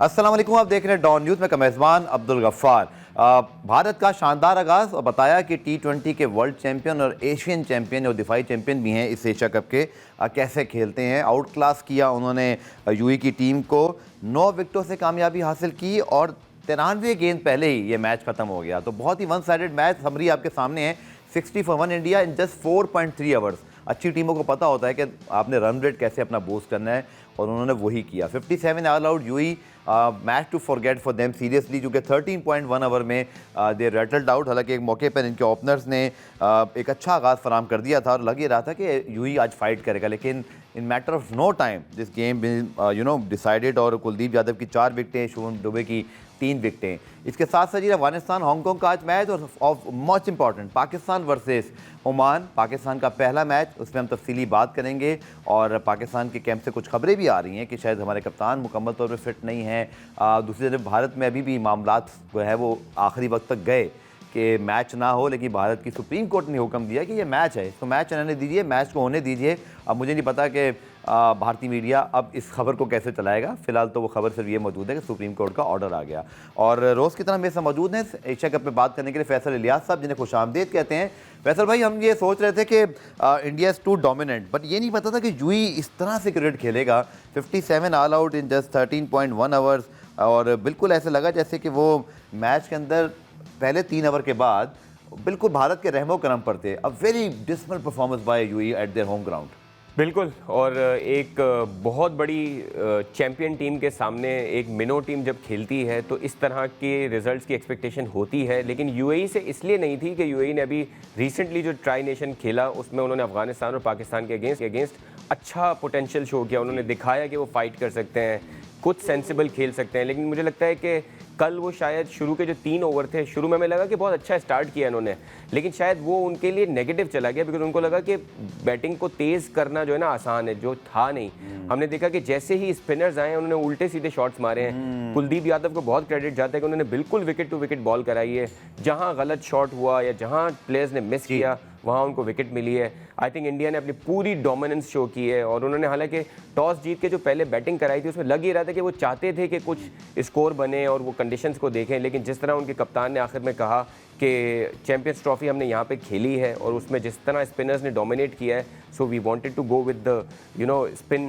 अस्सलाम वालेकुम, आप देख रहे हैं डॉन न्यूज़ में मेज़बान अब्दुल गफ्फार। भारत का शानदार आगाज़ और बताया कि T20 के वर्ल्ड चैंपियन और एशियन चैंपियन और दिफाई चैंपियन भी हैं इस एशिया कप के, कैसे खेलते हैं। आउट क्लास किया उन्होंने यूएई की टीम को, 9 विकेटों से कामयाबी हासिल की और 93 गेंद पहले ही ये मैच ख़त्म हो गया। तो बहुत ही वन साइडेड मैच। समरी आपके सामने है, 60 for 1 India in just 4.3 hours. अच्छी टीमों को पता होता है कि आपने रन रेट कैसे अपना बूस्ट करना है और उन्होंने वही किया। 57 all out UAE, match to forget for them seriously, जो कि 13.1 ओवर में दे रैटल्ड आउट। हालांकि एक मौके पर इनके ओपनर्स ने एक अच्छा आगाज़ फराम कर दिया था और लग ही रहा था कि यूएई आज फाइट करेगा, लेकिन in matter of no time this game decided और कुलदीप यादव की 4 विकेटें, शुभम दुबे की 3 विकेटें। इसके साथ साथ ये अफगानिस्तान हांगकॉन्ग का आज मैच और most important Pakistan versus Oman, Pakistan का पहला मैच, उसमें हम तफसीली बात करेंगे। और पाकिस्तान के कैंप से कुछ खबरें भी आ रही हैं कि शायद हमारे कप्तान मुकम्मल तौर पर फिट नहीं हैं। दूसरी तरफ भारत में अभी भी मामलात जो है वो आखिरी वक्त तक गए कि मैच ना हो, लेकिन भारत की सुप्रीम कोर्ट ने हुक्म दिया कि ये मैच है, इसको मैच रहने दीजिए, मैच को होने दीजिए। अब मुझे नहीं पता कि भारतीय मीडिया अब इस खबर को कैसे चलाएगा। फिलहाल तो वो खबर सिर्फ ये मौजूद है कि सुप्रीम कोर्ट का ऑर्डर आ गया। और रोज़ की तरह मेरे साथ मौजूद हैं एशिया कप में बात करने के लिए फैसल इलियास साहब, जिन्हें खुशामदीद कहते हैं। फैसल भाई, हम ये सोच रहे थे कि India is too dominant, but ये नहीं पता था कि यूएई इस तरह से क्रिकेट खेलेगा। 57 all out in just 13.1 hours, और बिल्कुल ऐसे लगा जैसे कि वो मैच के अंदर पहले 3 ओवर के बाद बिल्कुल भारत के रहमो करम पर थे। A very dismal performance by UAE eight their home ground. बिल्कुल, और एक बहुत बड़ी चैंपियन टीम के सामने एक मिनो टीम जब खेलती है तो इस तरह के रिजल्ट्स की एक्सपेक्टेशन होती है, लेकिन यूएई से इसलिए नहीं थी कि यूएई ने अभी रिसेंटली जो ट्राई नेशन खेला उसमें उन्होंने अफगानिस्तान और पाकिस्तान के अगेंस्ट अच्छा पोटेंशियल शो किया। उन्होंने दिखाया कि वो फाइट कर सकते हैं, कुछ सेंसिबल खेल सकते हैं। लेकिन मुझे लगता है कि कल वो शायद शुरू के जो 3 ओवर थे, शुरू में हमें लगा कि बहुत अच्छा स्टार्ट किया इन्होंने, लेकिन शायद वो उनके लिए नेगेटिव चला गया, बिकॉज उनको लगा कि बैटिंग को तेज़ करना जो है ना आसान है, जो था नहीं। हमने देखा कि जैसे ही स्पिनर्स आए उन्होंने उल्टे सीधे शॉट्स मारे हैं। कुलदीप यादव को बहुत क्रेडिट जाता है कि उन्होंने बिल्कुल विकेट टू विकेट बॉल कराई है। जहाँ गलत शॉट हुआ या जहाँ प्लेयर्स ने मिस किया वहाँ उनको विकेट मिली है। आई थिंक इंडिया ने अपनी पूरी डोमिनेंस शो की है, और उन्होंने हालांकि टॉस जीत के जो पहले बैटिंग कराई थी उसमें लग ही रहा था कि वो चाहते थे कि कुछ स्कोर बने और वो कंडीशंस को देखें, लेकिन जिस तरह उनके कप्तान ने आखिर में कहा कि चैंपियंस ट्रॉफी हमने यहाँ पे खेली है और उसमें जिस तरह स्पिनर्स ने डोमिनेट किया है, so we wanted to go with the spin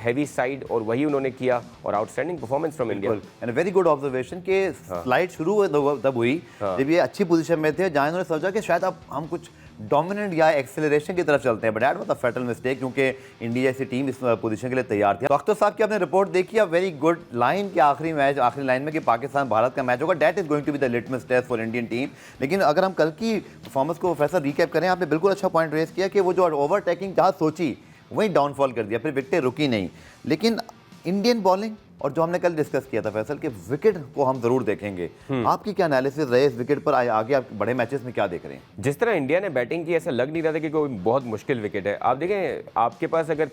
heavy side, और वही उन्होंने किया। और outstanding performance from India and very good observation के स्लाइड शुरू तब हुई जब ये अच्छी पोजीशन में थे, जहाँ इन्होंने सोचा कि शायद अब हम कुछ डोमिनेंट या एक्सेलरेशन की तरफ चलते हैं, but that was a fatal mistake, क्योंकि इंडिया जैसी टीम इस पोजीशन के लिए तैयार थी। तो अख्तर साहब की आपने रिपोर्ट देखी, अ वेरी गुड लाइन कि आखिरी लाइन में कि पाकिस्तान भारत का मैच होगा, that is going to be the litmus test for Indian team. लेकिन अगर हम कल की परफॉर्मेंस को फैसला रिकैप करें, आपने बिल्कुल अच्छा पॉइंट रेज किया कि वो जो ओवरटेकिंग जहाँ सोची वहीं डाउनफॉल कर दिया, फिर विकेटें रुकी नहीं। लेकिन इंडियन बॉलिंग और जो हमने कल डिस्कस किया था फैसल के विकेट को हम जरूर देखेंगे, आपकी क्या एनालिसिस रहे इस विकेट पर? आगे आप बड़े मैचेस में क्या देख रहे हैं? जिस तरह इंडिया ने बैटिंग की, ऐसा लग नहीं रहा था कि कोई बहुत मुश्किल विकेट है। आप देखें, आपके पास अगर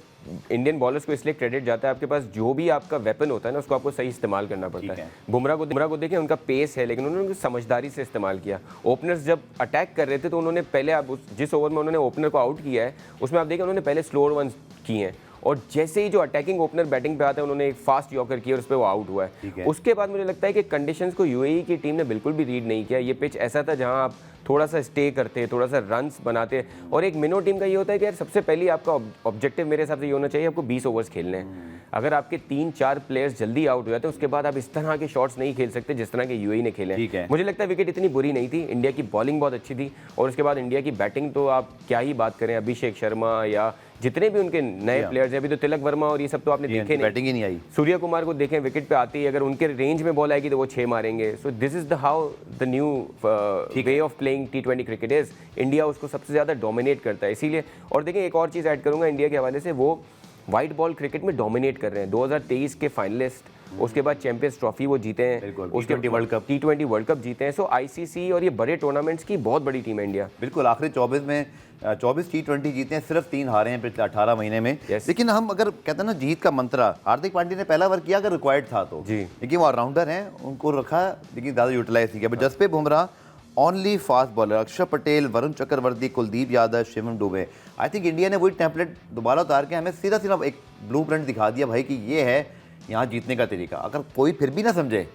इंडियन बॉलर्स को इसलिए क्रेडिट जाता है, आपके पास जो भी आपका वेपन होता है ना उसको आपको सही इस्तेमाल करना पड़ता है। बुमराह को देखें, उनका पेस है लेकिन उन्होंने समझदारी से इस्तेमाल किया। ओपनर्स जब अटैक कर रहे थे तो उन्होंने पहले, आप जिस ओवर में उन्होंने ओपनर को आउट किया है उसमें आप देखें उन्होंने पहले स्लोअर वंस किए हैं, और जैसे ही जो अटैकिंग ओपनर बैटिंग पे आते हैं उन्होंने एक फास्ट यॉर्कर किया और उस पर वो आउट हुआ है। उसके बाद मुझे लगता है कि कंडीशंस को यूएई की टीम ने बिल्कुल भी रीड नहीं किया। ये पिच ऐसा था जहां आप थोड़ा सा स्टे करते, थोड़ा सा रन्स बनाते, और एक मिनो टीम का ये होता है कि यार सबसे पहले आपका ऑब्जेक्टिव मेरे हिसाब से ये होना चाहिए, आपको 20 ओवर्स खेलने हैं। अगर आपके 3-4 प्लेयर्स जल्दी आउट हो जाते हैं उसके बाद आप इस तरह के शॉट्स नहीं खेल सकते जिस तरह के यूएई ने खेले। मुझे लगता है विकेट इतनी बुरी नहीं थी, इंडिया की बॉलिंग बहुत अच्छी थी, और उसके बाद इंडिया की बैटिंग तो आप क्या ही बात करें। अभिषेक शर्मा या जितने भी उनके नए प्लेयर्स हैं, अभी तो तिलक वर्मा और ये सब तो आपने देखे नहीं, बैटिंग ही नहीं आई। सूर्य कुमार को देखें, विकेट पे आती है, अगर उनके रेंज में बॉल आएगी तो वो 6 मारेंगे। So this is the how the new way of playing T20 cricket is. India उसको सबसे ज़्यादा डोमिनेट करता है इसीलिए। और देखिए एक और चीज़ ऐड करूंगा इंडिया के हवाले से, वो वाइट बॉल क्रिकेट में डोमिनेट कर रहे हैं। 2023 के फाइनलिस्ट, उसके बाद चैंपियंस ट्रॉफी वो जीते हैं, उसके T20 वर्ल्ड कप जीते हैं। सो आईसीसी और ये बड़े टूर्नामेंट्स की बहुत बड़ी टीम है इंडिया। बिल्कुल, आखिरी 24 में 24 T20 जीते हैं, सिर्फ 3 हारे हैं पिछले 18 महीने में। लेकिन हम अगर कहते हैं ना जीत का मंत्रा, हार्दिक पांड्या ने पहला ओवर किया अगर रिक्वायर्ड था तो जी, लेकिन वो ऑलराउंडर हैं, उनको रखा लेकिन ज़्यादा यूटिलाइज नहीं किया। Jasprit Bumrah only fast bowler, Axar Patel, Varun Chakravarthy, Kuldeep Yadav, Shivam Dube. I think India ने वही टेम्पलेट दोबारा उतार के हमें सीधा एक ब्लूप्रिंट दिखा दिया भाई कि ये है यहाँ जीतने का तरीका। अगर कोई फिर भी ना समझे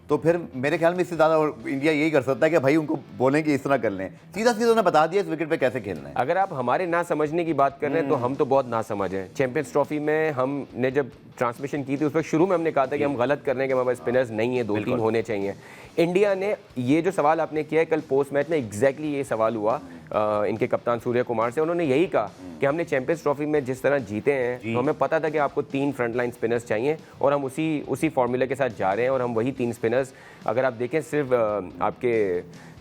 तो फिर मेरे ख्याल में इससे ज़्यादा इंडिया यही कर सकता है कि भाई उनको बोलें कि इस तरह कर लें। सीधा सीधा उन्हें बता दिया इस विकेट पे कैसे खेलना है। अगर आप हमारे ना समझने की बात कर रहे हैं तो हम तो बहुत ना समझ हैं। चैंपियंस ट्रॉफी में हमने जब ट्रांसमिशन की थी उस पर शुरू में हमने कहा था कि हम गलत कर रहे हैं कि हमारे स्पिनर्स नहीं है, 2-3 होने चाहिए। इंडिया ने ये जो सवाल आपने किया है कल पोस्ट मैच में एग्जैक्टली ये सवाल हुआ इनके कप्तान सूर्य कुमार से। उन्होंने यही कहा कि हमने चैंपियंस ट्रॉफी में जिस तरह जीते हैं तो हमें पता था कि आपको 3 फ्रंटलाइन स्पिनर्स चाहिए और हम उसी फॉर्मूले के साथ जा रहे हैं और हम वही 3 स्पिनर्स, अगर आप देखें सिर्फ आपके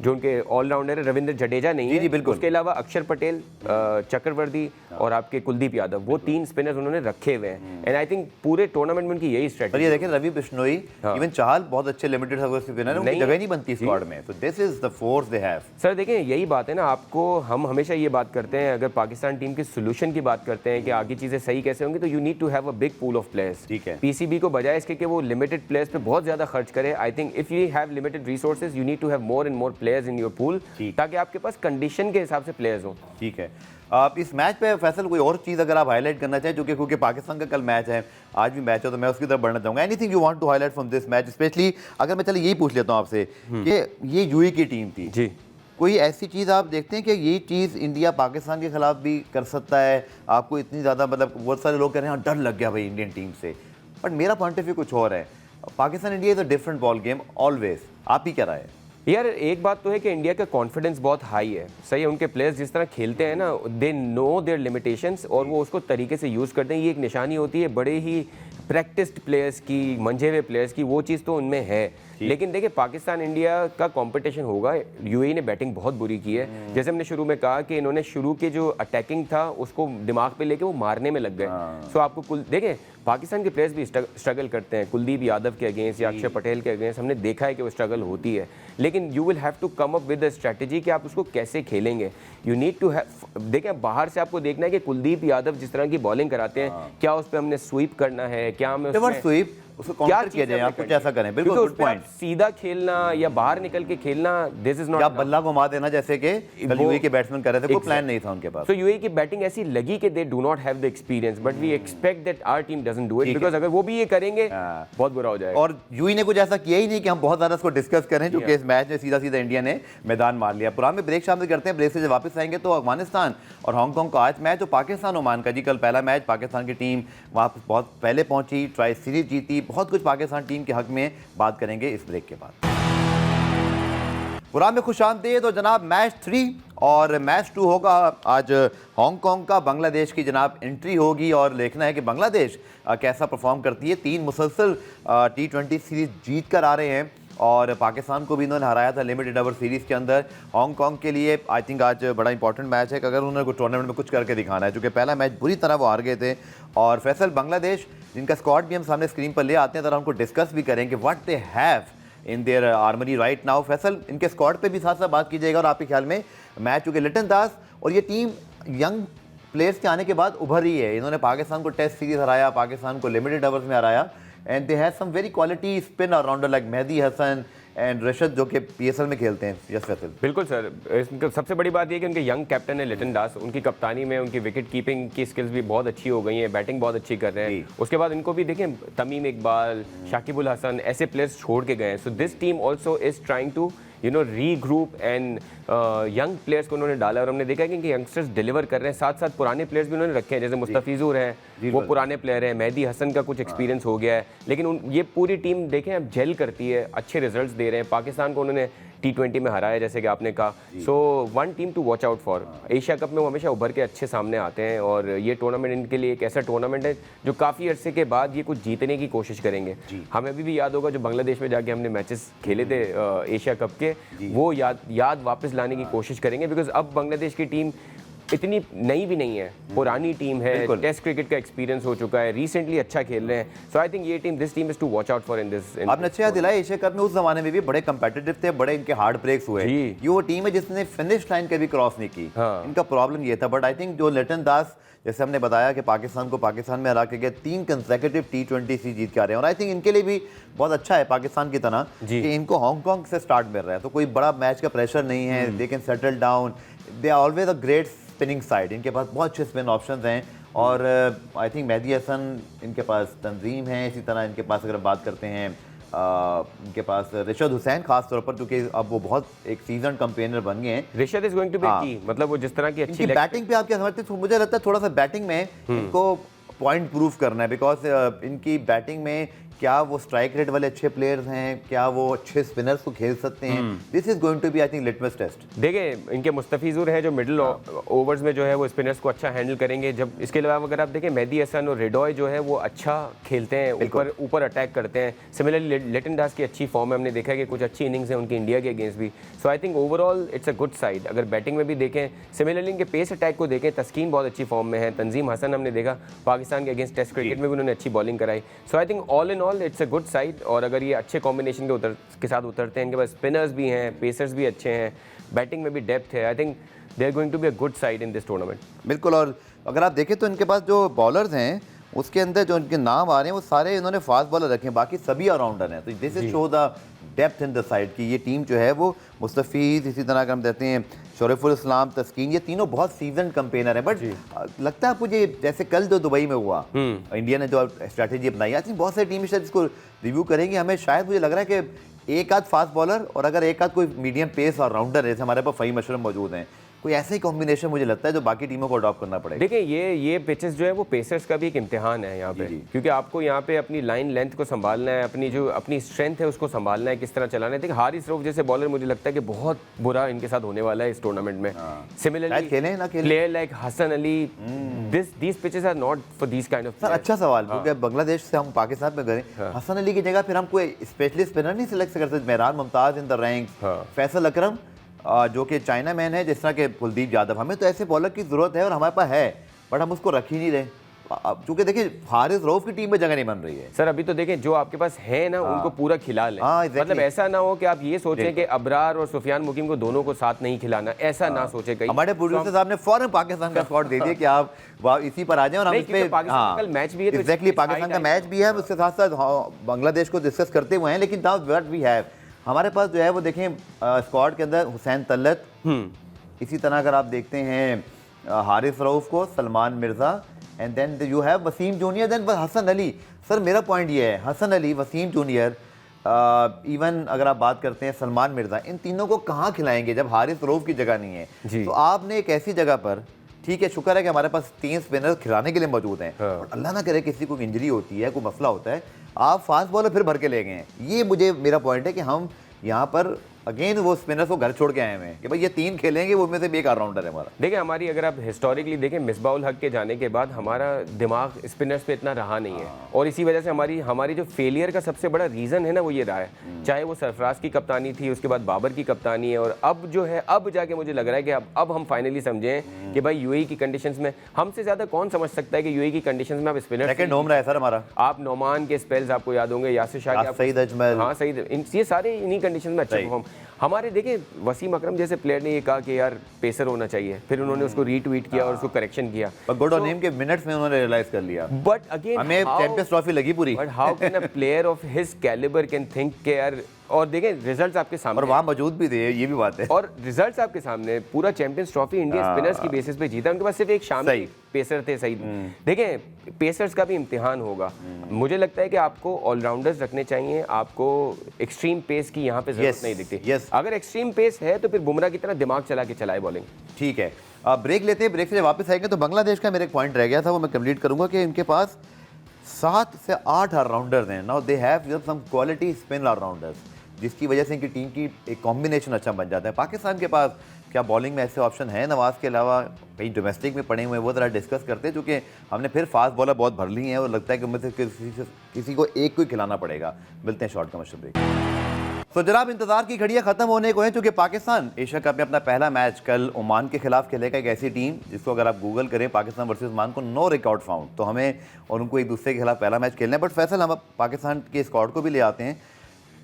जो उनके ऑलराउंडर है रविंद्र जडेजा नहीं है, बिल्कुल। उसके अलावा अक्षर पटेल, चक्रवर्ती और आपके कुलदीप यादव, वो 3 स्पिनर्स उन्होंने रखे हुए हैं। एंड आई थिंक पूरे टूर्नामेंट में उनकी यही और स्ट्रेटजी। ये देखें रवि बिश्नोई, इवन चाहल बहुत अच्छे लिमिटेड ओवर स्पिनर हैं, उनकी जगह नहीं बनती स्क्वाड में। तो this is the force they have. Sir देखें यही बात है ना, आपको हम हमेशा ये बात करते हैं, अगर पाकिस्तान टीम के सोल्यूशन की बात करते हैं कि आगे चीज़ें सही कैसे होंगी, तो you need to have a big pool of players. ठीक है। पीसीबी को बजाय इसके कि वो लिमिटेड प्लेयर्स पे बहुत ज़्यादा खर्च करे, I think if you have limited resources you need to have more and more players in your pool, ताकि आपके पास कंडीशन के हिसाब से प्लेयर्स हों। ठीक है। आप इस मैच पे फैसल कोई और चीज़ अगर आप हाईलाइट करना चाहें, क्योंकि पाकिस्तान का कल मैच है, आज भी मैच है, तो मैं उसकी तरफ बढ़ना चाहूँगा। Anything you want to highlight from this match, specially अगर मैं चलिए यही पूछ लेता हूँ आपसे कि ये यूएई की टीम थी जी, कोई ऐसी चीज़ आप देखते हैं कि यही चीज़ इंडिया पाकिस्तान के खिलाफ भी कर सकता है? आपको इतनी ज़्यादा मतलब बहुत सारे लोग कह रहे हैं डर लग गया भाई इंडियन टीम से, बट मेरा पॉइंट ऑफ व्यू कुछ और है। Pakistan India is a different ball game always. आप ही क्या राय है? यार एक बात तो है कि इंडिया का कॉन्फिडेंस बहुत हाई है, सही है। उनके प्लेयर्स जिस तरह खेलते हैं ना, दे नो देयर लिमिटेशंस और वो उसको तरीके से यूज़ करते हैं। ये एक निशानी होती है बड़े ही प्रैक्टिस्ड प्लेयर्स की, मंझे हुए प्लेयर्स की, वो चीज़ तो उनमें है। लेकिन देखिए पाकिस्तान इंडिया का कंपटीशन होगा। यूएई ने बैटिंग बहुत बुरी की है, जैसे हमने शुरू में कहा कि इन्होंने शुरू के जो अटैकिंग था उसको दिमाग पे लेके वो मारने में लग गए। सो आपको देखें पाकिस्तान के प्लेयर्स भी स्ट्रगल करते हैं, कुलदीप यादव के अगेंस्ट या अक्षर पटेल के अगेंस्ट हमने देखा है कि वो स्ट्रगल होती है, लेकिन you will have to come up with a strategy कि आप उसको कैसे खेलेंगे। यू नीड टू हैव, देखें बाहर से आपको देखना है कि कुलदीप यादव जिस तरह की बॉलिंग कराते हैं, क्या उस पर हमने स्वीप करना है, क्या हमें स्वीप उसको काउंटर किया जाए, आप कुछ ऐसा करें। बिल्कुल गुड पॉइंट। सीधा खेलना या बाहर निकल के खेलना, दिस इज नॉट। या बल्ला घुमा देना जैसे कि यूएई के बैट्समैन कर रहे थे, कोई प्लान नहीं था उनके पास। तो यूएई की बैटिंग ऐसी लगी कि they do not have the experience, but we expect that our team doesn't do it, because अगर वो भी ये करेंगे बहुत बुरा हो जाएगा। और यूएई ने कुछ ऐसा किया ही नहीं कि हम बहुत ज्यादा इसको डिस्कस करें, जो कि इस मैच में सीधा सीधा इंडिया ने मैदान मार लिया। पुराने में ब्रेक शामिल करते हैं, ब्रेक से जब वापस आएंगे तो अफगानिस्तान और हांगकांग का आज मैच, तो पाकिस्तान ओमान का जी कल पहला मैच, पाकिस्तान की टीम वहाँ बहुत पहले पहुंची, ट्राई सीरीज जीती, बहुत कुछ पाकिस्तान टीम के हक में बात करेंगे इस ब्रेक के बाद। पुराने में खुशामदीद। तो जनाब मैच 3 और मैच 2 होगा आज हांगकांग का, बांग्लादेश की जनाब एंट्री होगी और देखना है कि बांग्लादेश कैसा परफॉर्म करती है। 3 मुसलसल T20 सीरीज जीत कर आ रहे हैं और पाकिस्तान को भी इन्होंने हराया था लिमिटेड ओवर सीरीज़ के अंदर। हांगकांग के लिए आई थिंक आज बड़ा इंपॉर्टेंट मैच है कि अगर उन्होंने टूर्नामेंट में कुछ करके दिखाना है, क्योंकि पहला मैच बुरी तरह वो हार गए थे। और फैसल बांग्लादेश जिनका स्क्वाड भी हम सामने स्क्रीन पर ले आते हैं, जरा उनको डिस्कस भी करेंगे what they have in their armoury right now. Faisal इनके स्क्वाड पे भी साथ साथ बात की जाएगा और आपके ख्याल में मैच, चूँकि लिटन दास और ये टीम यंग प्लेयर्स के आने के बाद उभर रही है। इन्होंने पाकिस्तान को टेस्ट सीरीज हराया, पाकिस्तान को लिमिटेड ओवर्स में हराया, and they have some very quality spin allrounder like Mehidy Hasan and Rishad जो कि पीएसएल में खेलते हैं। यस फैसल। बिल्कुल सर, इसमें सबसे बड़ी बात ये कि उनके यंग कैप्टन है लिटन दास, उनकी कप्तानी में उनकी विकेट कीपिंग की स्किल्स भी बहुत अच्छी हो गई हैं, बैटिंग बहुत अच्छी कर रहे हैं। उसके बाद इनको भी देखें तमीम इकबाल, शाकिबुल हसन ऐसे प्लेयर्स छोड़ के गए हैं। So this team also is trying to regroup and young players को उन्होंने डाला और हमने देखा है कि इनके यंगस्टर्स डिलीवर कर रहे हैं। साथ साथ पुराने प्लेयर्स भी उन्होंने रखे हैं, जैसे मुस्तफिजुर हैं, वो पुराने प्लेयर हैं, मेहदी हसन का कुछ एक्सपीरियंस हो गया है, लेकिन ये पूरी टीम देखें अब जेल करती है, अच्छे रिजल्ट्स दे रहे हैं। पाकिस्तान को उन्होंने T20 में हराया जैसे कि आपने कहा। So one team to watch out for. Asia cup में वो हमेशा उभर के अच्छे सामने आते हैं और ये टूर्नामेंट इनके लिए एक ऐसा टूर्नामेंट है जो काफ़ी अरसे के बाद ये कुछ जीतने की कोशिश करेंगे। हमें अभी भी याद होगा जो बांग्लादेश में जाके हमने मैचेस खेले थे एशिया कप के, वो याद वापस लाने की कोशिश करेंगे, बिकॉज अब बांग्लादेश की टीम इतनी नई भी नहीं है, पुरानी टीम है, टेस्ट क्रिकेट का एक्सपीरियंस हो चुका है, रिसेंटली अच्छा खेल रहे हैं। सो आई थिंक ये team, this team is to watch out for in this. आपने अच्छा याद दिलाया, एशिया कप में उस जमाने में भी बड़े कंपेटिटिव थे, बड़े इनके हार्ड ब्रेक्स हुए। ये वो टीम है जिसने फिनिश लाइन कभी क्रॉस नहीं की। इनका प्रॉब्लम ये था, बट आई थिंक जो लिटन दास, जैसे हमने बताया कि पाकिस्तान को पाकिस्तान में हरा के गए, 3 कंसेक्यूटिव T20 सीरीज जीत के आ रहे हैं और आई थिंक इनके लिए भी बहुत अच्छा है पाकिस्तान की तरह कि इनको हांगकांग से स्टार्ट मिल रहा है, तो कोई बड़ा मैच का प्रेशर नहीं है, they can settle down, they are always a great spinning side, इनके पास बहुत अच्छे स्पिन ऑप्शंस हैं और आई थिंक मेहदी हसन इनके पास, तंजीम है, इसी तरह इनके पास अगर बात करते हैं इनके पास रिशद हुसैन खास तौर पर, क्योंकि अब वो बहुत एक सीजन कैंपेनर बन गए हैं। Rishad is going to be हाँ। की, मतलब वो जिस तरह की अच्छी इनकी बैटिंग पे आप क्या समझते हैं? मुझे लगता है थोड़ा सा बैटिंग में इनको पॉइंट प्रूव करना है, बिकॉज इनकी बैटिंग में क्या वो स्ट्राइक रेट वाले अच्छे प्लेयर्स हैं, क्या वो अच्छे स्पिनर्स को खेल सकते हैं? This is going to be I think litmus test. देखिए इनके मुस्तफिजुर हैं जो मिडिल ओवर्स में जो है वो स्पिनर्स को अच्छा हैंडल करेंगे। जब इसके अलावा अगर आप देखें मेहदी हसन और रेडॉय जो है वो अच्छा खेलते हैं, ऊपर अटैक करते हैं। सिमिलरली लिटन दास की अच्छी फॉर्म है, हमने देखा है कि कुछ अच्छी इनिंग्स हैं उनकी इंडिया के अगेंस्ट भी। So I think overall it's a good side. अगर बैटिंग में भी देखें, सिमिलरली इनके पेस अटैक को देखें, तस्कीन बहुत अच्छी फॉर्म में है। तंजीम हसन हमने देखा पाकिस्तान के अगेंस्ट टेस्ट क्रिकेट में भी उन्होंने अच्छी बॉलिंग कराई। So I think all in all it's a good side. और अगर ये अच्छे कॉम्बिनेशन के साथ उतरते हैं, इनके पास स्पिनर्स भी हैं, पेसर्स भी अच्छे हैं, बैटिंग में भी डेप्थ है, I think they are going to be a good side in this tournament. बिल्कुल। और अगर आप देखें तो इनके पास जो बॉलर्स हैं उसके अंदर जो इनके नाम आ रहे हैं वो सारे इन्होंने फास्ट बॉलर रखे हैं, बाकी सभी ऑलराउंडर हैं। तो this is show the depth in the side कि ये टीम जो है वो मुस्तफीज, इसी तरह का हम कहते हैं शरीफुल इस्लाम, तस्कीन, ये तीनों बहुत सीजन कैंपेनर है। बट लगता है आपको ये जैसे कल जो दुबई में हुआ, इंडिया ने जो स्ट्रैटेजी अपनाई, आई थिंक बहुत सारी टीमें शायद इसको रिव्यू करेंगी। हमें शायद मुझे लग रहा है कि एक आध फास्ट बॉलर और अगर एक आध कोई मीडियम पेस और राउंडर है, जैसे हमारे पास फ़हीम अशरफ मौजूद हैं, कोई ऐसे ही कॉम्बिनेशन मुझे लगता है जो बाकी टीमों को अडॉप्ट करना पड़ेगा। देखिए ये पिचेस जो है वो पेसर्स का भी एक इम्तिहान है यहाँ पे, क्योंकि आपको यहाँ पे अपनी लाइन लेंथ को संभालना है, अपनी स्ट्रेंथ है उसको संभालना है, किस तरह चलाना है। देखिए हारिस रऊफ जैसे बॉलर मुझे लगता है कि बहुत बुरा इनके साथ होने वाला है इस टूर्नामेंट में। Similarly player like Hasan Ali, these pitches are not for these kind of. Sir अच्छा सवाल, क्योंकि बांग्लादेश से हम पाकिस्तान में गए, हसन अली की जगह फिर हम कोई स्पेशलिस्ट स्पिनर नहीं सिलेक्ट कर सकते? Mehran Mumtaz in the rank, Faisal Akram जो कि चाइना मैन है, जिस तरह के कुलदीप यादव, हमें तो ऐसे बॉलर की जरूरत है और हमारे पास है, बट हम उसको रख ही नहीं रहे। क्योंकि देखिए हारिस रऊफ की टीम में जगह नहीं बन रही है। सर अभी तो देखें जो आपके पास है ना उनको पूरा खिला लें। exactly. मतलब ऐसा ना हो कि आप ये सोचें कि अबरार और सुफियान मुकीम को दोनों को साथ नहीं खिलाना, ऐसा ना सोचे कहीं। हमारे प्रोड्यूसर साहब ने फौरन पाकिस्तान का स्पॉट दे दिया कि आप इसी पर आ जाएं, और हम इस पे पाकिस्तान का मैच भी है, एग्जैक्टली पाकिस्तान का मैच भी है, उसके साथ साथ बांग्लादेश को डिस्कस करते हुए हैं। लेकिन व्हाट वी हैव, हमारे पास जो है वो देखें स्क्वाड के अंदर हुसैन तल्लत, इसी तरह अगर आप देखते हैं हारिस रऊफ को, Salman Mirza, and then you have Wasim junior, then Hasan Ali. Sir मेरा पॉइंट ये है, हसन अली, वसीम जूनियर, इवन अगर आप बात करते हैं सलमान मिर्ज़ा, इन तीनों को कहाँ खिलाएंगे जब हारिस रऊफ की जगह नहीं है? तो आपने एक ऐसी जगह पर, ठीक है शुक्र है कि हमारे पास 3 स्पिनर खिलाने के लिए मौजूद हैं, और अल्लाह ना करे किसी को इंजरी होती है, कोई मसला होता है, आप फास्ट बॉलर फिर भर के ले गए हैं। ये मुझे मेरा पॉइंट है कि हम यहाँ पर अगेन वो स्पिनर्स को घर छोड़ के आए हुए हैं कि भाई ये 3 खेलेंगे, वो में से भी एक ऑलराउंडर है हमारा। देखिए हमारी अगर आप हिस्टोरिकली देखें, मिसबाउल हक के जाने के बाद हमारा दिमाग स्पिनर्स पे इतना रहा नहीं है, और इसी वजह से हमारी जो फेलियर का सबसे बड़ा रीज़न है ना वो ये रहा है। चाहे वो सरफराज की कप्तानी थी, उसके बाद बाबर की कप्तानी है, और अब जो है अब जाके मुझे लग रहा है कि अब हम फाइनली समझें कि भाई यूएई की कंडीशंस में हमसे ज़्यादा कौन समझ सकता है कि यूएई की कंडीशंस में आप स्पिनर सेकंड होम रहा है सर हमारा। आप नोमान के स्पेल्स आपको याद होंगे, यासिर शाह, सईद अजमल, हाँ सईद, ये सारे इन्हीं कंडीशन में अच्छा परफॉर्म। हमारे देखिए वसीम अकरम जैसे प्लेयर ने ये कहा कि यार पेसर होना चाहिए, फिर उन्होंने उसको रीट्वीट किया और उसको करेक्शन किया, गुड ऑन हिम के मिनट्स में उन्होंने रियलाइज कर लिया। बट अगेन हमें चैंपियंस ट्रॉफी लगी पूरी, but how can a player of his calibre can think के यार, और देखें रिजल्ट्स आपके सामने, और वहाँ मौजूद भी थे, ये भी बात है, और रिजल्ट्स आपके सामने, पूरा चैंपियंस ट्रॉफी इंडिया स्पिनर्स की बेसिस पे जीता। उनके पास सिर्फ एक शामी पेसर थे सही। देखें पेसर्स का भी इम्तिहान होगा। मुझे लगता है कि आपको ऑलराउंडर्स रखने चाहिए, आपको एक्सट्रीम पेस की यहाँ पे जरूरत नहीं दिखती। अगर एक्सट्रीम पेस है तो फिर बुमराह की तरह दिमाग चला के चलाए बॉलिंग। ठीक है, अब ब्रेक लेते हैं, ब्रेक से वापस आएंगे तो बांग्लादेश का मेरा एक पॉइंट रह गया था, वो मैं कंप्लीट करूंगा कि इनके पास 7 से 8 ऑलराउंडर्स हैं। Now they have some quality spin allrounders, जिसकी वजह से इनकी टीम की एक कॉम्बिनेशन अच्छा बन जाता है। पाकिस्तान के पास क्या बॉलिंग में ऐसे ऑप्शन है नवाज के अलावा? कहीं डोमेस्टिक में पड़े हुए हैं, वो ज़रा डिस्कस करते हैं, क्योंकि हमने फिर फास्ट बॉलर बहुत भर ली हैं और लगता है कि उनमें से किसी को एक को ही खिलाना पड़ेगा। मिलते हैं शॉर्ट कमर्शियल ब्रेक। तो जनाब इंतजार की घड़ियां खत्म होने को हैं, क्योंकि पाकिस्तान एशिया कप में अपना पहला मैच कल ओमान के खिलाफ खेलेगा। एक ऐसी टीम जिसको अगर आप गूगल करें पाकिस्तान वर्सेस ओमान को, नो रिकॉर्ड फाउंड, तो हमें और उनको एक दूसरे के खिलाफ पहला मैच खेलना है। बट फैसल हम पाकिस्तान के स्क्वाड को भी ले आते हैं।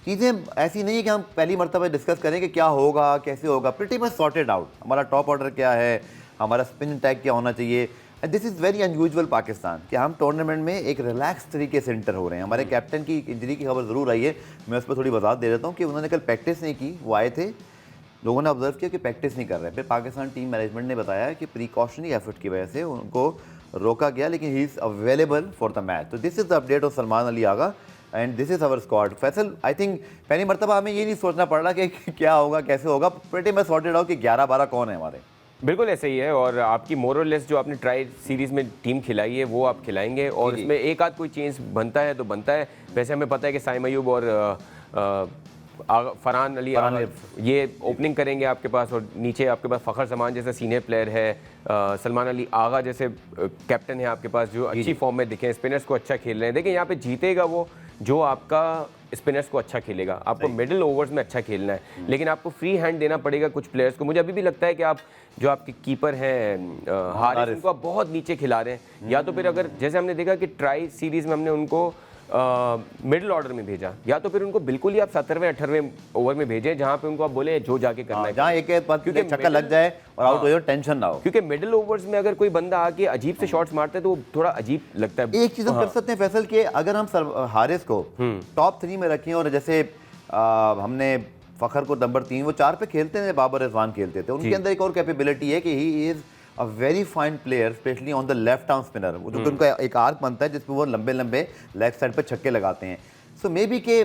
चीज़ें ऐसी नहीं है कि हम पहली मरतबा डिस्कस करें कि क्या होगा कैसे होगा, प्रिटी मच सॉर्टेड आउट। हमारा टॉप ऑर्डर क्या है, हमारा स्पिन अटैक क्या होना चाहिए। And this is very unusual Pakistan कि हम टूर्नामेंट में एक रिलैक्स तरीके से इंटर हो रहे हैं। हमारे कैप्टन की इंजरी की खबर ज़रूर आई है, मैं उस पर थोड़ी वजाहत दे देता हूँ कि उन्होंने कल प्रैक्टिस नहीं की। वो आए थे, लोगों ने ऑब्जर्व किया कि प्रैक्टिस नहीं कर रहे, फिर पाकिस्तान टीम मैनेजमेंट ने बताया कि प्रिकॉशनरी एफर्ट की वजह से उनको रोका गया, लेकिन he is available for the match. तो this is the update of Salman Ali Agha and this is our squad. Faisal, I think पहली मरतबा हमें ये नहीं सोचना पड़ रहा कि क्या होगा कैसे होगा, प्रीटी मच सॉर्टेड आउट कि 11-12 कौन है हमारे। बिल्कुल ऐसे ही है, और आपकी मोरल लेस जो आपने ट्राई सीरीज में टीम खिलाई है वो आप खिलाएंगे, और इसमें एक आध कोई चेंज बनता है तो बनता है। वैसे हमें पता है कि साइम अयूब और फरहान अली ये ओपनिंग करेंगे आपके पास, और नीचे आपके पास फ़खर जमान जैसा सीनियर प्लेयर है, सलमान अली आगा जैसे कैप्टन है आपके पास जो अच्छी फॉर्म में दिखे, स्पिनर्स को अच्छा खेल रहे हैं। देखिए यहाँ पे जीतेगा वो जो आपका स्पिनर्स को अच्छा खेलेगा, आपको मिडिल ओवर्स में अच्छा खेलना है, लेकिन आपको फ्री हैंड देना पड़ेगा कुछ प्लेयर्स को। मुझे अभी भी लगता है कि आप जो आपके कीपर हैं हारिस, उनको आप बहुत नीचे खिला रहे हैं, या तो फिर अगर जैसे हमने देखा कि ट्राई सीरीज में हमने उनको मिडिल ऑर्डर में भेजा, या तो फिर उनको बिल्कुल ही आप 17वें 18वें ओवर में भेजें जहां पे उनको आप बोले जो जाके करना है, जहाँ एक क्योंकि छक्का लग जाए और आउट हो जाए, टेंशन ना हो। क्योंकि मिडिल ओवर्स में अगर कोई बंदा आके अजीब से शॉट्स मारता है तो वो थोड़ा अजीब लगता है। एक चीज हम कर सकते हैं फैसल के, अगर हम हारिस को टॉप 3 में रखें, और जैसे हमने फखर को नंबर 3, वो 4 पे खेलते हैं, बाबर रिजवान खेलते थे, उनके अंदर एक और कैपेबिलिटी है कि he is a very fine player, specially on the left arm spinner, जो कि उनका एक आर्क बनता है जिसमें वो लंबे लंबे लेग साइड पे छक्के लगाते हैं। सो मे बी के,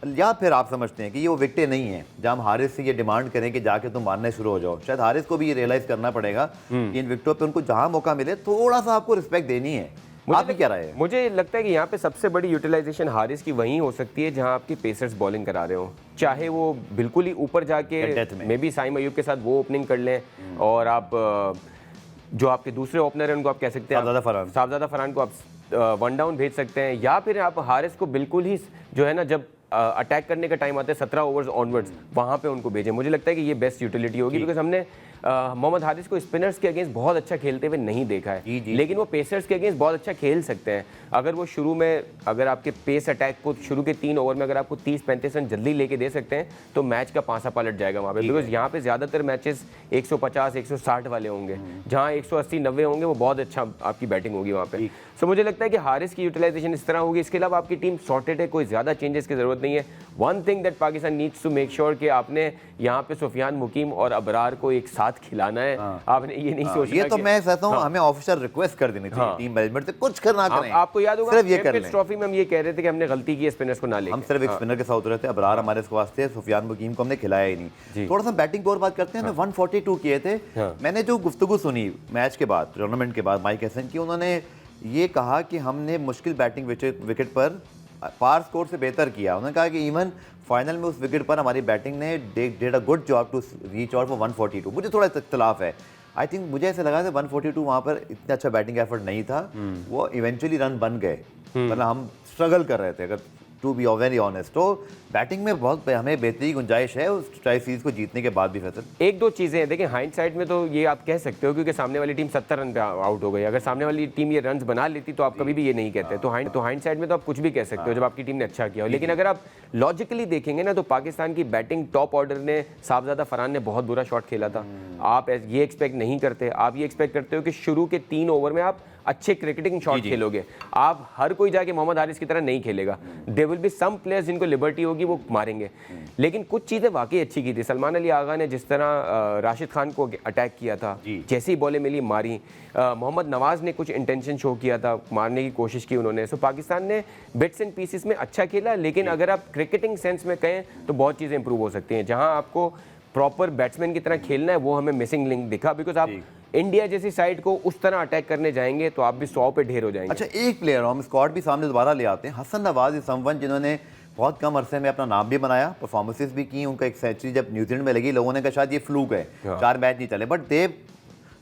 या फिर आप समझते हैं कि ये वो विकेटें नहीं है जहाँ हम हारिस से ये डिमांड करें कि जाके तुम मारने शुरू हो जाओ। शायद हारिस को भी ये रियलाइज करना पड़ेगा कि इन विकेटों पे उनको जहाँ मौका मिले थोड़ा सा आपको रिस्पेक्ट देनी है। आप भी क्या राय है? मुझे लगता है कि यहाँ पे सबसे बड़ी यूटिलाइजेशन हारिस की वहीं हो सकती है जहाँ आपकी पेसर्स बॉलिंग करा रहे हो, चाहे वो बिल्कुल ही ऊपर जाके मे बी साइम अयूब के साथ वो ओपनिंग कर लें, और आप जो आपके दूसरे ओपनर हैं उनको आप कह सकते हैं साहबजादा फरहान को आप वन डाउन भेज सकते हैं, या फिर आप हारिस को बिल्कुल ही जो है ना, जब अटैक करने का टाइम आता है 17 ओवर्स ऑनवर्ड्स, वहाँ पे उनको भेजें। मुझे लगता है कि ये बेस्ट यूटिलिटी होगी, बिकॉज हमने मोहम्मद हारिस को स्पिनर्स के अगेंस्ट बहुत अच्छा खेलते हुए नहीं देखा है, लेकिन वो पेसर्स के अगेंस्ट बहुत अच्छा खेल सकते हैं। अगर वो शुरू में, अगर आपके पेस अटैक को शुरू के 3 ओवर में अगर आपको 30-35 रन जल्दी लेके दे सकते हैं तो मैच का पासा पलट जाएगा वहाँ पे, बिकॉज यहाँ पे ज़्यादातर मैचेस 150-160 वाले होंगे, जहाँ 180-90 होंगे, वो बहुत अच्छा आपकी बैटिंग होगी वहाँ पे। सो मुझे लगता है कि हारिस की यूटिलाइजेशन इस तरह होगी। इसके अलावा आपकी टीम सॉर्टेड है, कोई ज़्यादा चेंजेस की ज़रूरत नहीं है। One thing that Pakistan needs to make sure कि आपने यहाँ पे सुफियान मुकीम और अबरार को एक साथ खिलाना है। आपने ये नहीं सोचना, ये तो मैं कहता हूँ हमें ऑफिशियल रिक्वेस्ट कर देनी चाहिए टीम मैनेजमेंट से, कुछ करना करें। आपको याद होगा चैंपियंस ट्रॉफी में हम ये कह रहे थे कि हमने गलती की स्पिनर्स को ना लेके, हम सिर्फ एक स्पिनर के साथ उतरे थे, अबरार हमारे पास थे, सुफियान मुकीम को हमने खिलाया ही नहीं। थोड़ा सा बैटिंग की और बात करते हैं। 142 किए थे। मैंने जो गुफ्तगू सुनी मैच के बाद, टूर्नामेंट के बाद, माइक हसन की, उन्होंने ये कहा कि हमने मुश्किल बैटिंग विकेट पर पार स्कोर से बेहतर किया। उन्होंने कहा कि इवन फाइनल में उस विकेट पर हमारी बैटिंग ने did a good job to reach out for 142। मुझे थोड़ा इख्तलाफ है। आई थिंक मुझे ऐसा लगा था 142 वहाँ पर इतना अच्छा बैटिंग एफर्ट नहीं था, वो इवेंचुअली रन बन गए, मतलब हम स्ट्रगल कर रहे थे, अगर टू बी वेरी ऑनेस्ट। तो बैटिंग में बहुत हमें बेहतरी गुंजाइश है उस ट्राई सीरीज को जीतने के बाद भी। फैसल, एक दो चीज़ें हैं, देखिए हाइंडसाइड में तो ये आप कह सकते हो क्योंकि सामने वाली टीम 70 रन पे आउट हो गई। अगर सामने वाली टीम ये रन्स बना लेती तो आप कभी भी ये नहीं कहते। तो हाइंडसाइड में तो आप कुछ भी कह सकते हो जब आपकी टीम ने अच्छा किया हो, लेकिन अगर आप लॉजिकली देखेंगे ना तो पाकिस्तान की बैटिंग टॉप ऑर्डर ने, साहबजादा फरहान ने बहुत बुरा शॉट खेला था। आप ये एक्सपेक्ट नहीं करते, आप ये एक्सपेक्ट करते हो कि शुरू के 3 ओवर में आप अच्छे क्रिकेटिंग शॉट खेलोगे। आप हर कोई जाके मोहम्मद हारिस की तरह नहीं खेलेगा। There will be some players जिनको लिबर्टी होगी वो मारेंगे, लेकिन कुछ चीज़ें वाकई अच्छी की थी। सलमान अली आगा ने जिस तरह राशिद खान को अटैक किया था, जैसी बॉलें मिली मारी। मोहम्मद नवाज ने कुछ इंटेंशन शो किया था, मारने की कोशिश की उन्होंने। सो पाकिस्तान ने बिट्स एंड पीसेस में अच्छा खेला, लेकिन अगर आप क्रिकेटिंग सेंस में कहें तो बहुत चीज़ें इंप्रूव हो सकती हैं। जहाँ आपको प्रॉपर बैट्समैन की तरह खेलना है वो हमें मिसिंग लिंक दिखा, बिकॉज आप इंडिया जैसी साइड को उस तरह अटैक करने जाएंगे तो आप भी 100 पे ढेर हो जाएंगे। अच्छा, एक प्लेयर हम स्क्वाड भी सामने दोबारा ले आते हैं। हसन नवाज इज समवन जिन्होंने बहुत कम अरसे में अपना नाम भी बनाया, परफॉर्मेंसेस भी की। उनका एक सेंचुरी जब न्यूजीलैंड में लगी, लोगों ने कहा शायद ये फ्लूक है, 4 मैच नहीं चले, but they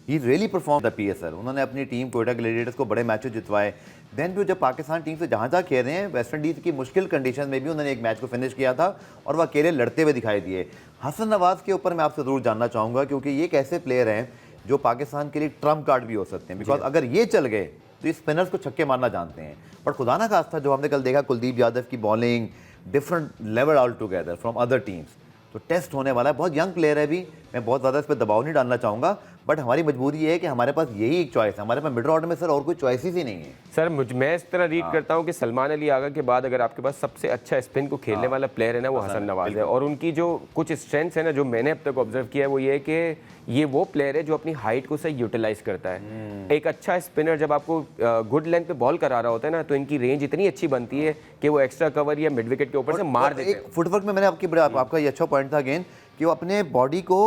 he really perform the PSL। उन्होंने अपनी टीम कोयटा ग्लैडिएटर्स को बड़े मैचेस जितवाए। देन भी जब पाकिस्तान टीम से जहाँ खेल रहे हैं, वेस्ट इंडीज़ की मुश्किल कंडीशन में भी उन्होंने एक मैच को फिनिश किया था और वह अकेले लड़ते हुए दिखाई दिए। हसन नवाज के ऊपर मैं आपसे ज़रूर जानना चाहूँगा, क्योंकि ये एक ऐसे प्लेयर हैं जो पाकिस्तान के लिए ट्रम्प कार्ड भी हो सकते हैं, बिकॉज अगर ये चल गए तो इस स्पिनर्स को छक्के मारना जानते हैं। पर खुदा ना खास्ता जो हमने कल देखा, कुलदीप यादव की bowling different level all together from other teams, तो टेस्ट होने वाला है। बहुत यंग प्लेयर है भी, मैं बहुत ज़्यादा इस पर दबाव नहीं डालना चाहूँगा, बट हमारी मजबूरी है कि हमारे पास यही एक चॉइस है, हमारे पास मिडिल ऑर्डर में सर और कोई चॉइसेस ही नहीं है। सर मैं इस तरह रीड करता हूं कि सलमान अली आगा के बाद अगर आपके पास सबसे अच्छा स्पिन को खेलने वाला प्लेयर है ना, वो हसन नवाज है। और उनकी जो कुछ स्ट्रेंथ्स है ना, जो मैंने अब तक ऑब्जर्व किया है, वो ये है कि ये वो प्लेयर है जो अपनी हाइट को सही यूटिलाइज करता है। एक अच्छा स्पिनर जब आपको गुड लेंथ पे बॉल करा रहा होता है ना, तो इनकी रेंज इतनी अच्छी बनती है कि वो एक्स्ट्रा कवर या मिड विकेट के ऊपर से मार देते हैं। फुटवर्क में मैंने आपका ये अच्छा पॉइंट था अगेन, कि वो अपने बॉडी को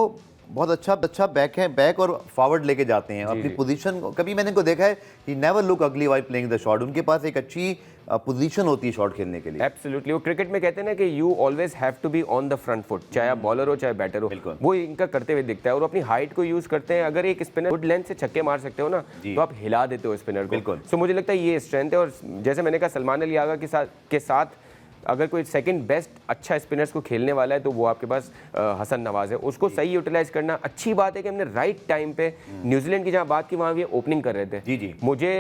बहुत अच्छा बैक और फॉरवर्ड लेके जाते हैं अपनी पोजीशन को। कभी मैंने इनको देखा है, ही नेवर लुक अगली वाइल प्लेइंग द शॉट। उनके पास एक अच्छी पोजीशन होती है शॉट खेलने के लिए। एब्सोल्युटली, वो क्रिकेट में कहते हैं ना कि you always have to be on the front foot, चाहे आप बॉलर हो चाहे बैटर हो, वो इनका करते हुए दिखता है। और अपनी हाइट को यूज करते हैं। अगर एक स्पिनर गुड लेंथ से छक्के मार सकते हो ना, तो आप हिला देते हो स्पिनर को। सो मुझे लगता है ये स्ट्रेंथ है। और जैसे मैंने कहा, सलमान अली आगा के साथ अगर कोई सेकंड बेस्ट अच्छा स्पिनर्स को खेलने वाला है तो वो आपके पास हसन नवाज है। उसको सही यूटिलाइज करना अच्छी बात है कि हमने राइट टाइम पे न्यूजीलैंड की जहां बात की वहां भी ओपनिंग कर रहे थे। जी। मुझे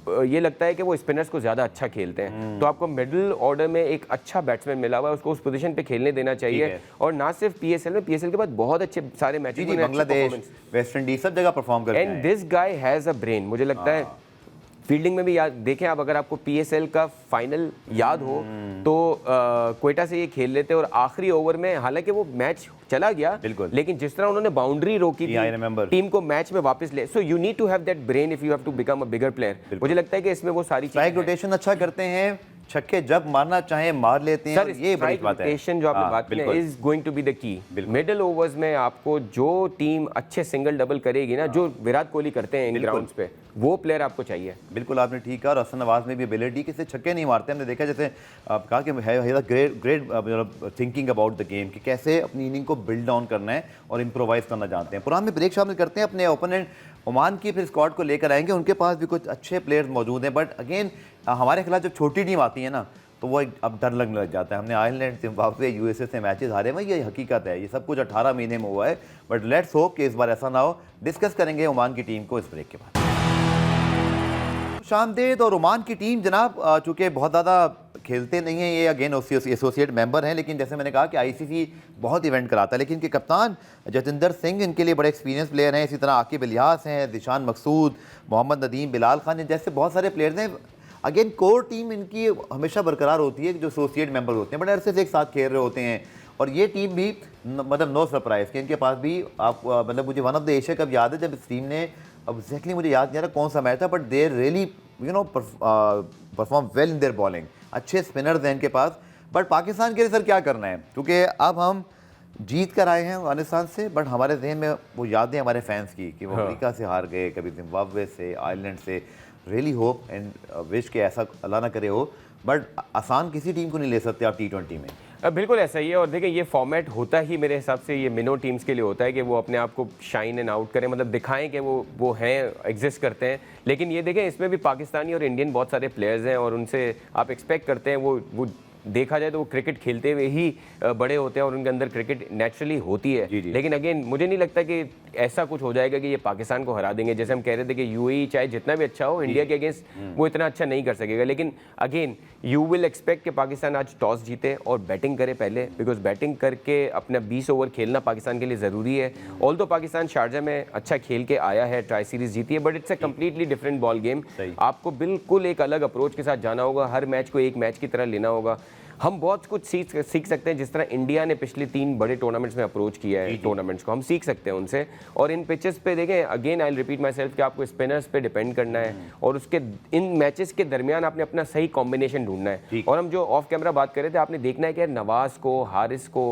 ये लगता है कि वो स्पिनर्स को ज्यादा अच्छा खेलते हैं, तो आपको मिडिल ऑर्डर में एक अच्छा बैट्समैन मिला हुआ है, उसको उस पोजीशन पे खेलने देना चाहिए। और ना सिर्फ पीएसएल में, पीएसएल के बाद बहुत अच्छे सारे मैचेस में बांग्लादेश, वेस्ट इंडीज सब जगह परफॉर्म करते हैं। And this guy has a brain. मुझे लगता है फील्डिंग में भी याद देखें आप, अगर आपको पीएसएल का फाइनल याद हो तो क्वेटा से ये खेल लेते और आखिरी ओवर में, हालांकि वो मैच चला गया, लेकिन जिस तरह उन्होंने बाउंड्री रोकी थी टीम को मैच में वापस ले। So you need to have that brain if you have to become a bigger player. मुझे लगता है कि इसमें वो सारी स्ट्राइक रोटेशन अच्छा करते हैं, छक्के जब मारना चाहे मार लेते हैं। सर, ये बड़ी बात है। रोटेशन जो आपने बात की is going to be the key. Middle overs में आपको जो टीम अच्छे सिंगल डबल करेगी ना, जो विराट कोहली करते हैं इन ग्राउंड्स पे, वो प्लेयर आपको चाहिए। बिल्कुल, आपने ठीक कहा। और हसन नवाज में भी एबिलिटी कि छक्के नहीं मारते। हमने देखा, जैसे आप कहा कि great thinking about the game, कि कैसे अपनी इनिंग को बिल्ड डाउन करना है और इम्प्रोवाइज करना जानते हैं। पुरान में ब्रेक शामिल करते हैं अपने ओपोनेंट ओमान की, फिर स्क्वाड को लेकर आएंगे। उनके पास भी कुछ अच्छे प्लेयर्स मौजूद हैं, बट अगेन हमारे खिलाफ जब छोटी टीम आती है ना, तो वो अब डर लगने लग जाता है। हमने आयरलैंड, जिम्बाब्वे, यूएसए से मैचेस हारे हैं, ये हकीकत है। ये सब कुछ 18 महीने में हुआ है, बट लेट्स होप कि इस बार ऐसा ना हो। डिस्कस करेंगे ओमान की टीम को इस ब्रेक के बाद। शामदेद और ओमान की टीम जनाब, चूँकि बहुत ज़्यादा खेलते नहीं हैं, ये अगेन एसोसिएट मेंबर हैं, लेकिन जैसे मैंने कहा कि आईसीसी बहुत इवेंट कराता है, लेकिन इनके कप्तान जतिंदर सिंह इनके लिए बड़े एक्सपीरियंस प्लेयर हैं। इसी तरह आकिब इलियास हैं, दिशान मकसूद, मोहम्मद नदीम, बिलाल खान जैसे बहुत सारे प्लेयर्स हैं। अगेन कोर टीम इनकी हमेशा बरकरार होती है, जो एसोसिएट मेंबर होते हैं, बड़े अरसे से एक साथ खेल रहे होते हैं। और ये टीम भी मतलब नो सरप्राइज कि इनके पास भी आप मतलब मुझे one of the Asia cup याद है, जब इस टीम ने, अब एग्जैक्टली मुझे याद नहीं आ रहा कौन सा मैच था, but there really perform well in their bowling. अच्छे स्पिनर्स हैं इनके पास। बट पाकिस्तान के लिए सर क्या करना है, क्योंकि अब हम जीत कर आए हैं अफगानिस्तान से, बट हमारे जहन में वो यादें हमारे फैंस की कि वो अमेरिका से हार गए, कभी जिम्बाब्वे से, आयरलैंड से। रियली होप एंड विश के ऐसा अल्लाह ना करे हो, बट आसान किसी टीम को नहीं ले सकते आप T20 में। बिल्कुल ऐसा ही है। और देखिए, ये फॉर्मेट होता ही मेरे हिसाब से ये मिनो टीम्स के लिए होता है कि वो अपने आप को शाइन एंड आउट करें, मतलब दिखाएं कि वो हैं, एग्जिस्ट करते हैं। लेकिन ये देखें, इसमें भी पाकिस्तानी और इंडियन बहुत सारे प्लेयर्स हैं और उनसे आप एक्सपेक्ट करते हैं वो देखा जाए तो वो क्रिकेट खेलते हुए ही बड़े होते हैं और उनके अंदर क्रिकेट नेचुरली होती है। जी। लेकिन अगेन मुझे नहीं लगता कि ऐसा कुछ हो जाएगा कि ये पाकिस्तान को हरा देंगे। जैसे हम कह रहे थे कि यूएई चाहे जितना भी अच्छा हो, इंडिया के अगेंस्ट वो इतना अच्छा नहीं कर सकेगा। लेकिन अगेन यू विल एक्सपेक्ट कि पाकिस्तान आज टॉस जीते और बैटिंग करे पहले, बिकॉज बैटिंग करके अपना 20 ओवर खेलना पाकिस्तान के लिए ज़रूरी है। ऑल तो पाकिस्तान शारजा में अच्छा खेल के आया है, ट्राई सीरीज जीती है, but it's a completely different ball game. आपको बिल्कुल एक अलग अप्रोच के साथ जाना होगा, हर मैच को एक मैच की तरह लेना होगा। हम बहुत कुछ सीख सकते हैं, जिस तरह इंडिया ने पिछले 3 बड़े टूर्नामेंट्स में अप्रोच किया है टूर्नामेंट्स को, हम सीख सकते हैं उनसे। और इन पिचेस पे देखें, again I will repeat my self कि आपको स्पिनर्स पे डिपेंड करना है और उसके इन मैचेस के दरमियान आपने अपना सही कॉम्बिनेशन ढूंढना है। और हम जो ऑफ कैमरा बात कर रहे थे, आपने देखना है कि नवाज को, हारिस को,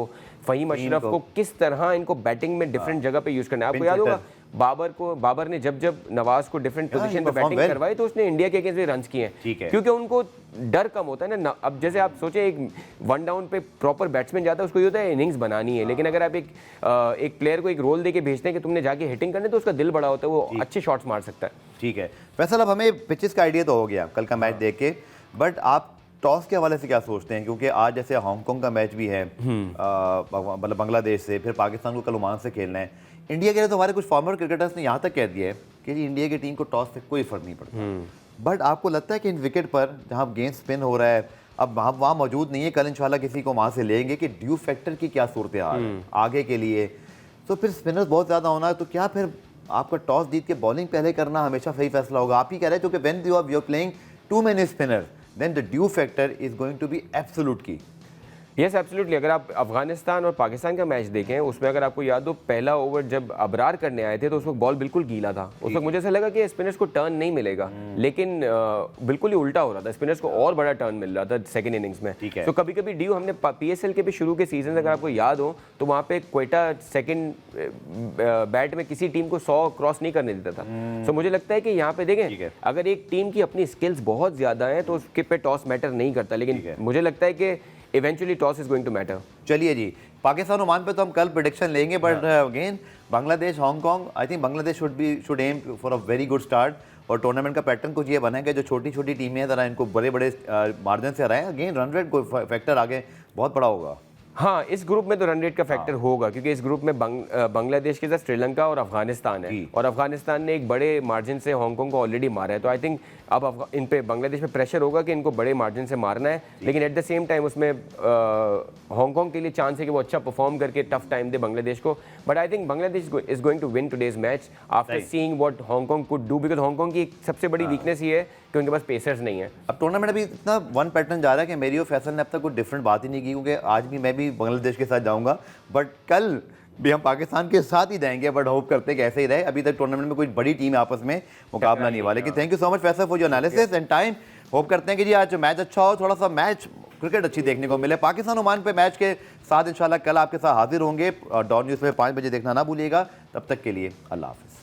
फ़हीम अशरफ को किस तरह इनको बैटिंग में डिफरेंट जगह पे यूज़ करना है। आपको याद होगा बाबर ने जब नवाज को डिफरेंट पोजीशन पे बैटिंग करवाई तो उसने इंडिया के अगेंस्ट भी रन्स किए हैं, क्योंकि उनको डर कम होता है ना। अब जैसे आप सोचे, एक वन डाउन पे प्रॉपर बैट्समैन जाता है, उसको ये होता है इनिंग्स बनानी है। लेकिन अगर आप एक प्लेयर को एक रोल देके भेजते हैं कि तुमने जाके हिटिंग करनी, तो उसका दिल बड़ा होता है, वो अच्छे शॉट्स मार सकता है। ठीक है फैसल, अब हमें पिचेस का आइडिया तो हो गया कल का मैच देख के, बट आप टॉस के हवाले से क्या सोचते हैं? क्योंकि आज जैसे हांगकांग का मैच भी है, मतलब बांग्लादेश से, फिर पाकिस्तान को कल ओमान से खेलना है। इंडिया के लिए तो हमारे कुछ फॉर्मर क्रिकेटर्स ने यहाँ तक कह दिया है कि जी इंडिया की टीम को टॉस से कोई फर्क नहीं पड़ता। बट आपको लगता है कि इन विकेट पर जहाँ गेंद स्पिन हो रहा है, अब हम वहाँ मौजूद नहीं है, कल इंशाल्लाह किसी को वहाँ से लेंगे, कि ड्यू फैक्टर की क्या सूरत हाल है आगे के लिए? तो फिर स्पिनर्स बहुत ज़्यादा होना है, तो क्या फिर आपका टॉस जीत के बॉलिंग पहले करना हमेशा सही फैसला होगा। आप ही कह रहे थे कि when you are playing too many spinners then the dew factor is going to be absolute की। Yes absolutely. अगर आप अफगानिस्तान और पाकिस्तान का मैच देखें, उसमें अगर आपको याद हो, पहला ओवर जब अबरार करने आए थे तो उस वक्त बॉल बिल्कुल गीला था। उस वक्त मुझे ऐसा लगा कि स्पिनर्स को टर्न नहीं मिलेगा, लेकिन बिल्कुल ही उल्टा हो रहा था। स्पिनर्स को और बड़ा टर्न मिल रहा था सेकंड इनिंग्स में। तो कभी कभी ड्यू हमने पीएसएल के भी शुरू के सीजन अगर आपको याद हो तो वहाँ पे क्वेटा सेकंड बैट में किसी टीम को 100 क्रॉस नहीं करने देता था। मुझे लगता है कि यहाँ पे देखें, अगर एक टीम की अपनी स्किल्स बहुत ज़्यादा हैं तो उसके पे टॉस मैटर नहीं करता, लेकिन मुझे लगता है कि eventually toss is going to matter. चलिए जी, पाकिस्तान ओमान पे तो हम कल प्रेडिक्शन लेंगे, but again Bangladesh Hong Kong, I think Bangladesh should aim for a very good start. और टूर्नामेंट का पैटर्न कुछ ये बना है कि जो छोटी छोटी टीमें हैं ज़रा इनको बड़े बड़े मार्जिन से हराएं। अगेन रन रेट फैक्टर आगे बहुत बड़ा होगा। हाँ, इस ग्रुप में तो रन रेट का फैक्टर होगा, क्योंकि इस ग्रुप में बांग्लादेश के साथ श्रीलंका और अफगानिस्तान है, और अफगानिस्तान ने एक बड़े मार्जिन से हांगकांग को ऑलरेडी मारा है। तो आई थिंक अब इन पे बांग्लादेश पे प्रेशर होगा कि इनको बड़े मार्जिन से मारना है, लेकिन एट द सेम टाइम उसमें हांगकांग के लिए चांस है कि वो अच्छा परफॉर्म करके टफ टाइम दे बांग्लादेश को। But I think Bangladesh is going to win today's match after seeing what Hong Kong could do, because Hong Kong की एक सबसे बड़ी वीकनेस ये है कि उनके पास पेसर्स नहीं है। अब टूर्नामेंट अभी इतना वन पैटर्न जा रहा है कि मेरी और फैसल ने अब तक कोई डिफरेंट बात ही नहीं की, क्योंकि आज भी मैं भी बांग्लादेश के साथ जाऊंगा, बट कल भी हम पाकिस्तान के साथ ही जाएंगे। बट होप करते हैं कि ऐसे ही रहे। अभी तक टूर्नामेंट में कोई बड़ी टीम आपस में मुकाबला नहीं हुआ। लेकिन thank you so much Faisal for your analysis and time. Hope करते हैं कि जी आज मैच अच्छा हो, थोड़ा सा मैच क्रिकेट अच्छी देखने को मिले। पाकिस्तान ओमान पे मैच के साथ इंशाल्लाह कल आपके साथ हाजिर होंगे। डॉन न्यूज़ पे 5 बजे देखना ना भूलिएगा। तब तक के लिए अल्लाह हाफिज़।